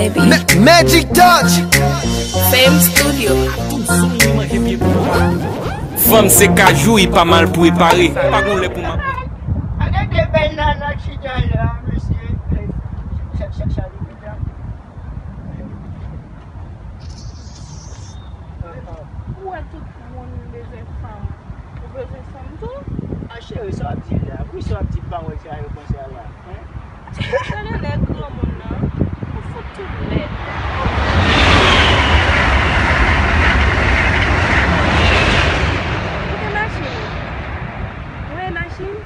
baby. Magic Touch. Fame Studio. Femme c'est cajou, il pas mal pour y parer. Pas qu'on l'est pour moi. Avec des belles nanas qui sont là, monsieur. Où est tout le monde besoin de femmes? Vous besoin de femmes tout? Ah, chérie, ça va petit là. Oui, ça va petit pas, ouais, ça va penser à là. C'est le lait grand monde là. On fout tout le lait. Où est la machine? Où est la machine?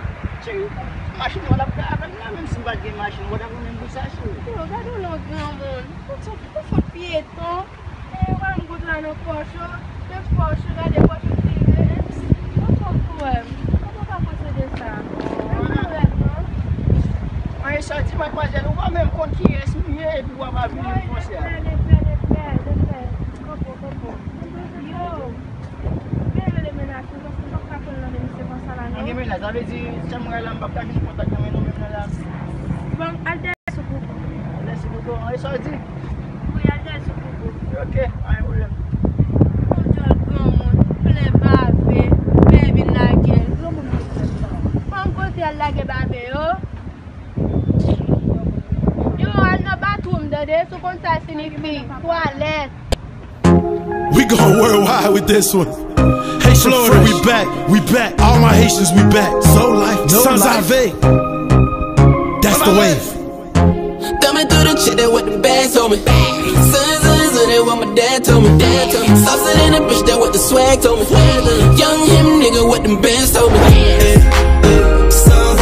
Chérie, machine, on a pas avec là, même si on va de machine, on va même pour ça, chérie. Regardez le grand monde. Où faut piéton? Et on va me goûter dans nos poches. Des poches, là, des poches privées. On s'en fout. On va pas posséder ça. Ouais, ça dit, mademoiselle, on va même compte qui est signé et puis on va venir pour ça. On est là, ça veut dire, ça me relève pas, je suis content de nous même là. Bon, Alder, ce coucou. Merci beaucoup, on est sorti. Oui, Alder, ce coucou. Ok, allez, problème. On dit le grand monde, plein bavé, baby la gueule. Grand monde, on côté à la gueule bavé, yo, on n'a pas tout me donner, ce qu'on ça signifie, toilette. We go worldwide with this one. Haitian Florida, we back. All my Haitians, we back. So life, no Sans life. That's the wave. Coming through the shit, that what the band told me. Son, that what my dad told me. Saucing in the bitch, that what the swag told me. Young him nigga, what them bands told me. Sans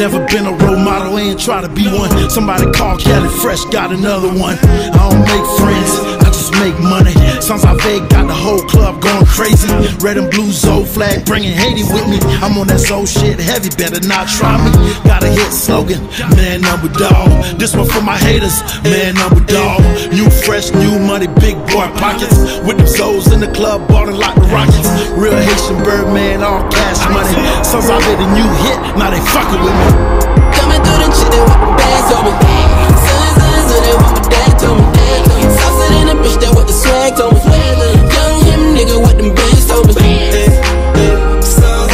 Never been a role model, ain't try to be one. Somebody call Cali Fresh, got another one. I don't make friends, I just make money. Sans Ave got the whole club going crazy. Red and blue Zoe flag, bringing Haiti with me. I'm on that soul shit heavy, better not try me. Got a hit slogan, man number dog. This one for my haters, man number dog. New fresh, new money, big boy pockets. With them souls in the club, ballin' like the Rockets. Real Haitian Birdman, all cash money. Sans Ave the new hit, now they fucking with me. Coming through the shit, that what the band told me. Son, that what my dad told me. Saucing in the bitch, that what the swag told me. Young him nigga, what them bands told me. Sans